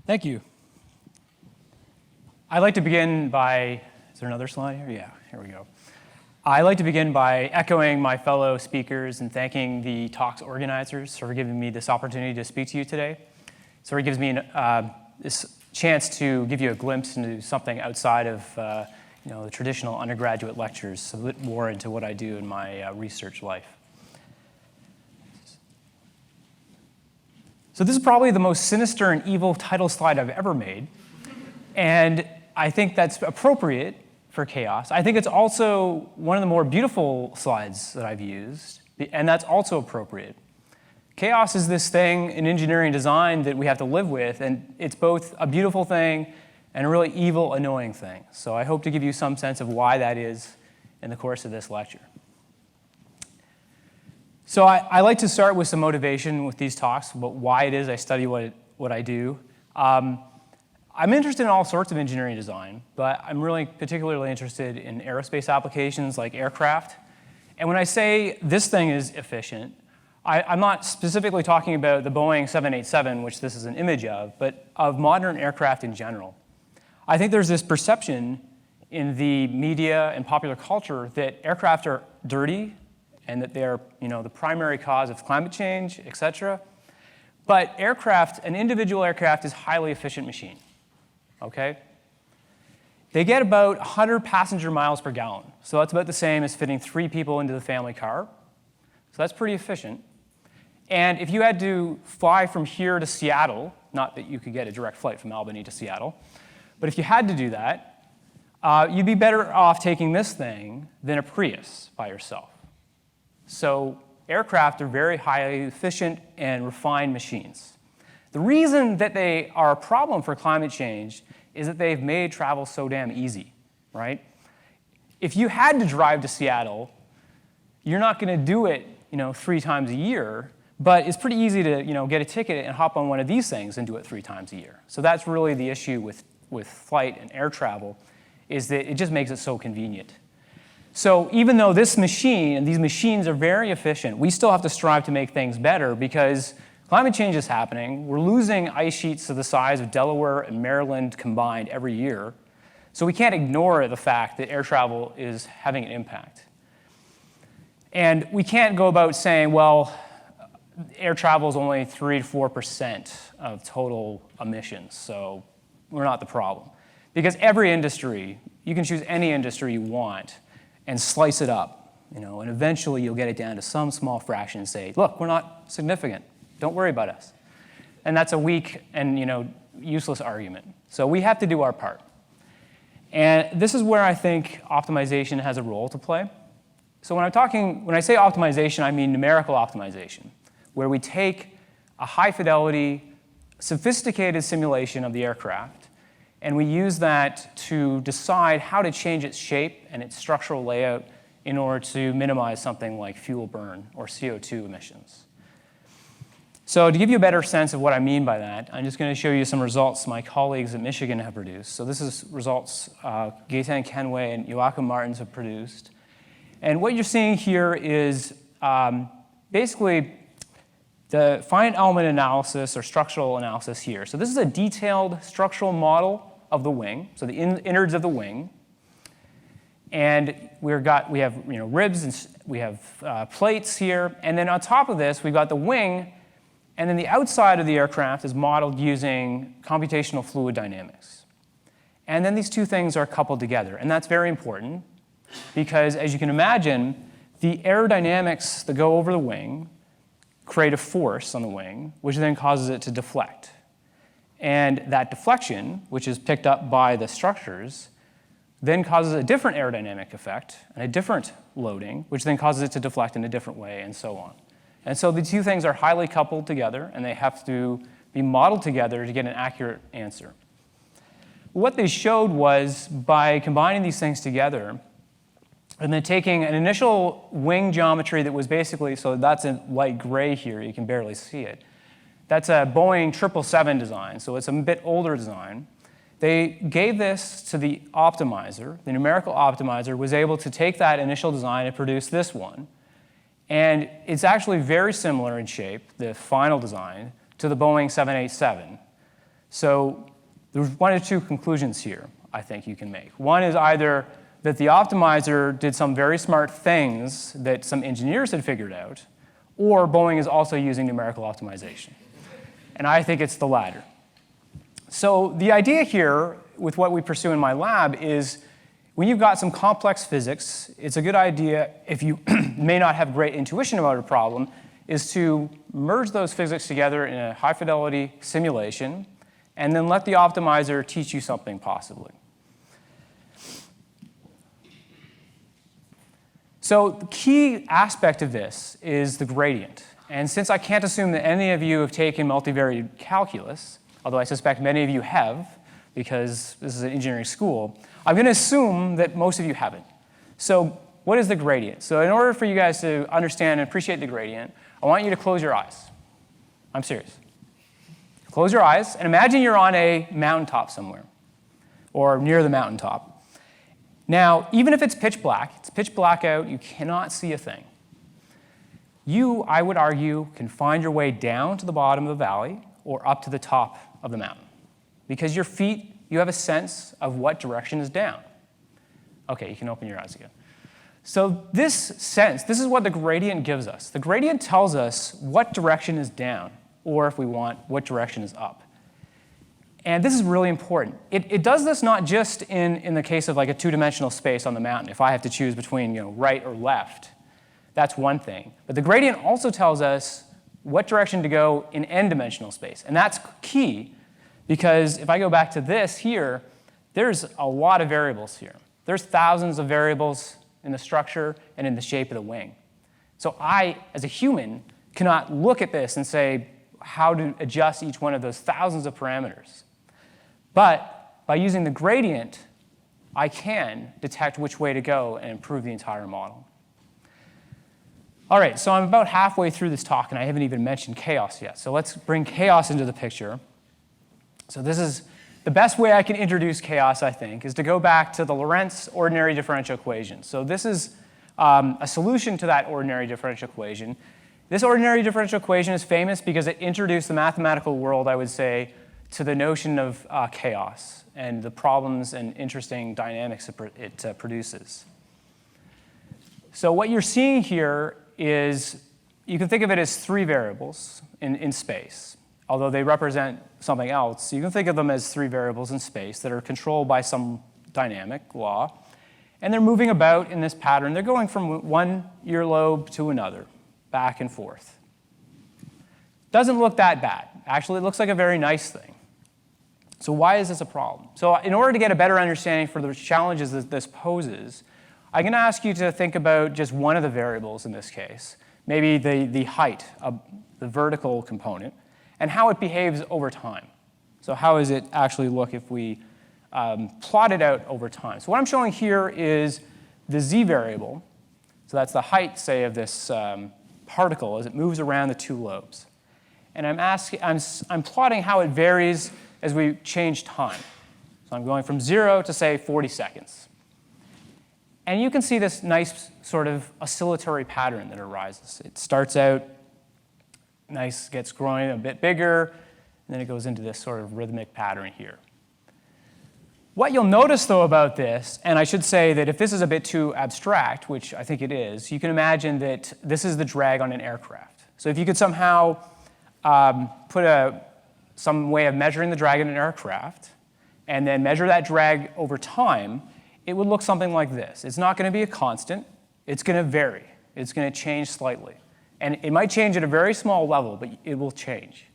Thank you. I'd like to begin by, is there another slide here? Yeah, here we go. I'd like to begin by echoing my fellow speakers and thanking the talk's organizers for giving me this opportunity to speak to you today. So it gives me this chance to give you a glimpse into something outside of the traditional undergraduate lectures, a bit more into what I do in my research life. So this is probably the most sinister and evil title slide I've ever made. And I think that's appropriate for chaos. I think it's also one of the more beautiful slides that I've used, and that's also appropriate. Chaos is this thing in engineering design that we have to live with, and it's both a beautiful thing and a really evil, annoying thing. So I hope to give you some sense of why that is in the course of this lecture. So I like to start with some motivation with these talks about why it is I study what I do. I'm interested in all sorts of engineering design, but I'm really particularly interested in aerospace applications like aircraft. And when I say this thing is efficient, I'm not specifically talking about the Boeing 787, which this is an image of, but of modern aircraft in general. I think there's this perception in the media and popular culture that aircraft are dirty and that they're the primary cause of climate change, et cetera. But aircraft, an individual aircraft is a highly efficient machine. Okay? They get about 100 passenger miles per gallon. So that's about the same as fitting 3 people into the family car. So that's pretty efficient. And if you had to fly from here to Seattle, not that you could get a direct flight from Albany to Seattle, but if you had to do that, you'd be better off taking this thing than a Prius by yourself. So aircraft are very highly efficient and refined machines. The reason that they are a problem for climate change is that they've made travel so damn easy, right? If you had to drive to Seattle, you're not going to do it 3 times a year, but it's pretty easy to get a ticket and hop on one of these things and do it 3 times a year. So that's really the issue with flight and air travel, is that it just makes it so convenient. So even though this machine and these machines are very efficient, we still have to strive to make things better because climate change is happening. We're losing ice sheets of the size of Delaware and Maryland combined every year. So we can't ignore the fact that air travel is having an impact. And we can't go about saying, well, air travel is only 3 to 4% of total emissions, so we're not the problem. Because every industry, you can choose any industry you want and slice it up, and eventually you'll get it down to some small fraction and say, look, we're not significant. Don't worry about us. And that's a weak and useless argument. So we have to do our part. And this is where I think optimization has a role to play. So when I say optimization, I mean numerical optimization, where we take a high fidelity, sophisticated simulation of the aircraft, and we use that to decide how to change its shape and its structural layout in order to minimize something like fuel burn or CO2 emissions. So to give you a better sense of what I mean by that, I'm just going to show you some results my colleagues at Michigan have produced. So this is results Gaetan Kenway and Joachim Martens have produced. And what you're seeing here is basically the finite element analysis or structural analysis here. So this is a detailed structural model of the wing, so the innards of the wing. And we have ribs and we have plates here. And then on top of this, we've got the wing. And then the outside of the aircraft is modeled using computational fluid dynamics. And then these two things are coupled together. And that's very important because, as you can imagine, the aerodynamics that go over the wing create a force on the wing, which then causes it to deflect. And that deflection, which is picked up by the structures, then causes a different aerodynamic effect and a different loading, which then causes it to deflect in a different way, and so on. And so the two things are highly coupled together, and they have to be modeled together to get an accurate answer. What they showed was by combining these things together, and then taking an initial wing geometry that was basically, so that's in light gray here, you can barely see it. That's a Boeing 777 design, so it's a bit older design. They gave this to the optimizer. The numerical optimizer was able to take that initial design and produce this one. And it's actually very similar in shape, the final design, to the Boeing 787. So there's one or two conclusions here I think you can make. One is either that the optimizer did some very smart things that some engineers had figured out, or Boeing is also using numerical optimization. And I think it's the latter. So the idea here with what we pursue in my lab is when you've got some complex physics, it's a good idea, if you may not have great intuition about a problem, is to merge those physics together in a high-fidelity simulation and then let the optimizer teach you something possibly. So the key aspect of this is the gradient. And since I can't assume that any of you have taken multivariate calculus, although I suspect many of you have, because this is an engineering school, I'm going to assume that most of you haven't. So what is the gradient? So in order for you guys to understand and appreciate the gradient, I want you to close your eyes. I'm serious. Close your eyes and imagine you're on a mountaintop somewhere, or near the mountaintop. Now, even if it's pitch black out, you cannot see a thing. You, I would argue, can find your way down to the bottom of the valley or up to the top of the mountain. Because your feet, you have a sense of what direction is down. Okay, you can open your eyes again. So this is what the gradient gives us. The gradient tells us what direction is down, or if we want, what direction is up. And this is really important. It does this not just in the case of like a two-dimensional space on the mountain. If I have to choose between right or left, that's one thing. But the gradient also tells us what direction to go in n-dimensional space. And that's key because if I go back to this here, there's a lot of variables here. There's thousands of variables in the structure and in the shape of the wing. So I, as a human, cannot look at this and say how to adjust each one of those thousands of parameters. But by using the gradient, I can detect which way to go and improve the entire model. All right, so I'm about halfway through this talk, and I haven't even mentioned chaos yet. So let's bring chaos into the picture. So this is the best way I can introduce chaos, I think, is to go back to the Lorentz ordinary differential equation. So this is a solution to that ordinary differential equation. This ordinary differential equation is famous because it introduced the mathematical world, I would say, to the notion of chaos and the problems and interesting dynamics it produces. So what you're seeing here is, you can think of it as three variables in space. Although they represent something else, you can think of them as three variables in space that are controlled by some dynamic law. And they're moving about in this pattern. They're going from one earlobe to another, back and forth. Doesn't look that bad. Actually, it looks like a very nice thing. So why is this a problem? So in order to get a better understanding for the challenges that this poses, I'm going to ask you to think about just one of the variables in this case, maybe the height, the vertical component, and how it behaves over time. So how does it actually look if we plot it out over time? So what I'm showing here is the z variable. So that's the height, say, of this particle as it moves around the two lobes. And I'm plotting how it varies as we change time. So I'm going from 0 to, say, 40 seconds. And you can see this nice sort of oscillatory pattern that arises. It starts out nice, gets growing a bit bigger, and then it goes into this sort of rhythmic pattern here. What you'll notice, though, about this, and I should say that if this is a bit too abstract, which I think it is, you can imagine that this is the drag on an aircraft. So if you could somehow put some way of measuring the drag on an aircraft, and then measure that drag over time, it would look something like this. It's not going to be a constant. It's going to vary. It's going to change slightly. And it might change at a very small level, but it will change.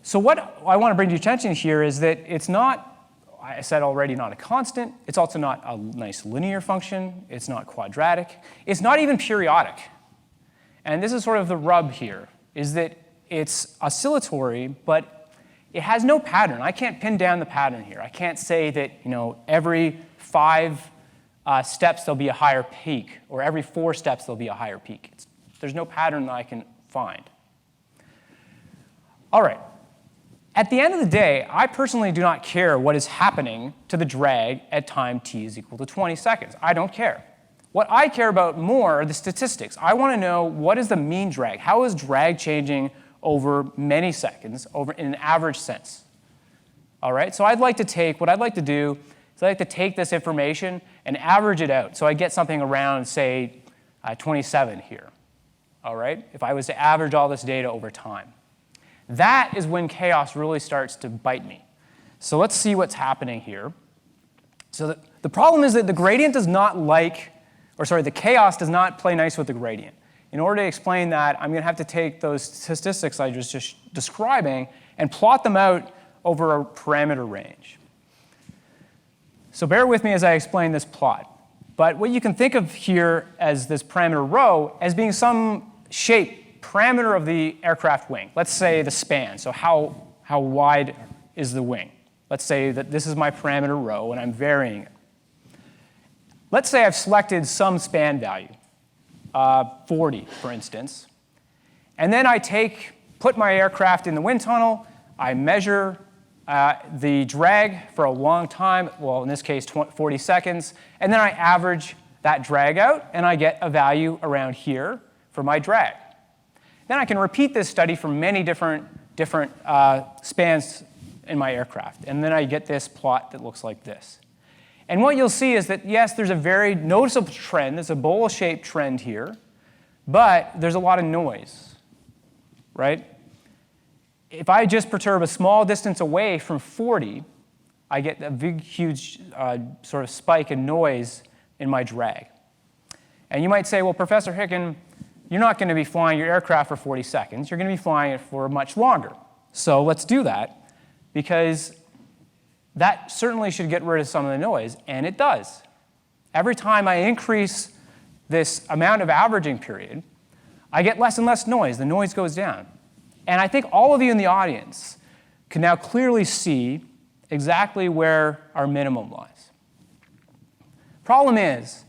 So what I want to bring to your attention here is that it's not, I said already, not a constant. It's also not a nice linear function. It's not quadratic. It's not even periodic. And this is sort of the rub here, is that it's oscillatory, but it has no pattern. I can't pin down the pattern here. I can't say that every 5 steps there'll be a higher peak, or every 4 steps there'll be a higher peak. There's no pattern that I can find. All right. At the end of the day, I personally do not care what is happening to the drag at time t is equal to 20 seconds. I don't care. What I care about more are the statistics. I want to know what is the mean drag. How is drag changing over many seconds, in an average sense? All right, so what I'd like to do is I'd like to take this information and average it out. So I get something around, say, 27 here. All right, if I was to average all this data over time. That is when chaos really starts to bite me. So let's see what's happening here. So the problem is that the gradient does not the chaos does not play nice with the gradient. In order to explain that, I'm going to have to take those statistics I was just describing and plot them out over a parameter range. So bear with me as I explain this plot. But what you can think of here as this parameter rho as being some shape, parameter of the aircraft wing. Let's say the span, so how wide is the wing? Let's say that this is my parameter rho, and I'm varying it. Let's say I've selected some span value, 40, for instance. And then I put my aircraft in the wind tunnel, I measure the drag for a long time, well, in this case, 40 seconds, and then I average that drag out, and I get a value around here for my drag. Then I can repeat this study for many different spans in my aircraft, and then I get this plot that looks like this. And what you'll see is that, yes, there's a very noticeable trend. There's a bowl-shaped trend here, but there's a lot of noise, right? If I just perturb a small distance away from 40, I get a big, huge sort of spike in noise in my drag. And you might say, well, Professor Hicken, you're not going to be flying your aircraft for 40 seconds. You're going to be flying it for much longer. So let's do that, because that certainly should get rid of some of the noise, and it does. Every time I increase this amount of averaging period, I get less and less noise. The noise goes down. And I think all of you in the audience can now clearly see exactly where our minimum lies. Problem is,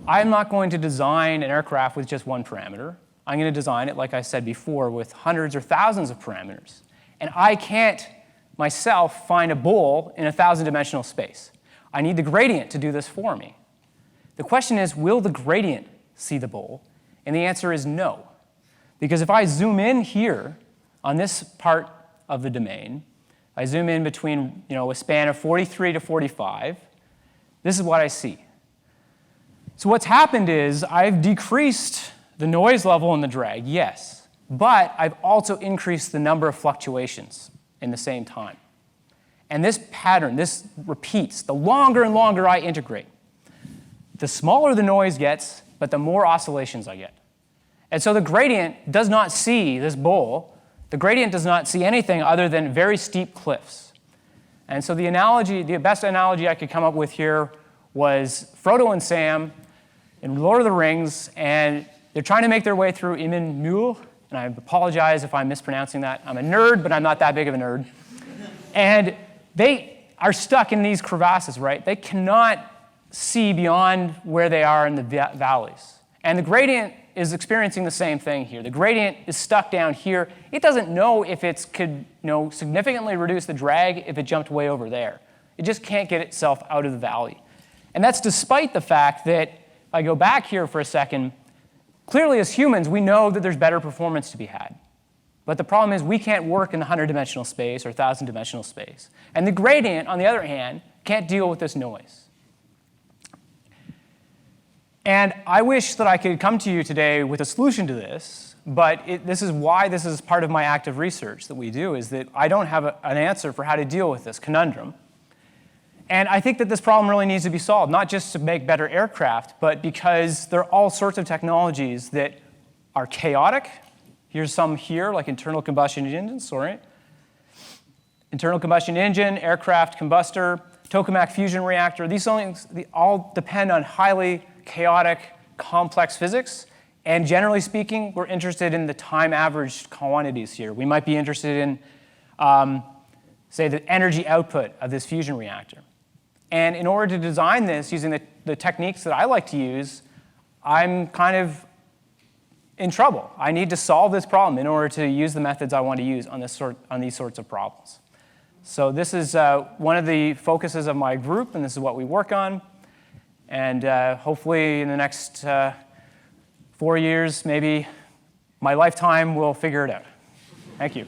I'm not going to design an aircraft with just one parameter. I'm going to design it, like I said before, with hundreds or thousands of parameters. And I can't myself find a bowl in a 1,000-dimensional space. I need the gradient to do this for me. The question is, will the gradient see the bowl? And the answer is no. Because if I zoom in here on this part of the domain, I zoom in between a span of 43 to 45, this is what I see. So what's happened is I've decreased the noise level in the drag, yes, but I've also increased the number of fluctuations in the same time. And this pattern, this repeats. The longer and longer I integrate, the smaller the noise gets, but the more oscillations I get. And so the gradient does not see this bowl. The gradient does not see anything other than very steep cliffs. And so the best analogy I could come up with here was Frodo and Sam in Lord of the Rings, and they're trying to make their way through Imen Muir, and I apologize if I'm mispronouncing that. I'm a nerd, but I'm not that big of a nerd. And they are stuck in these crevasses, right? They cannot see beyond where they are in the valleys. And the gradient is experiencing the same thing here. The gradient is stuck down here. It doesn't know if it could significantly reduce the drag if it jumped way over there. It just can't get itself out of the valley. And that's despite the fact that, if I go back here for a second, clearly as humans, we know that there's better performance to be had. But the problem is we can't work in the 100-dimensional space or 1,000-dimensional space. And the gradient, on the other hand, can't deal with this noise. And I wish that I could come to you today with a solution to this, but this is why this is part of my active research that we do, is that I don't have an answer for how to deal with this conundrum. And I think that this problem really needs to be solved, not just to make better aircraft, but because there are all sorts of technologies that are chaotic. Here's some here, like internal combustion engines, Internal combustion engine, aircraft combustor, tokamak fusion reactor. These things all depend on highly chaotic, complex physics. And generally speaking, we're interested in the time-averaged quantities here. We might be interested in, say, the energy output of this fusion reactor. And in order to design this using the techniques that I like to use, I'm kind of in trouble. I need to solve this problem in order to use the methods I want to use on these sorts of problems. So this is one of the focuses of my group, and this is what we work on. And hopefully in the next 4 years, maybe my lifetime, we'll figure it out. Thank you.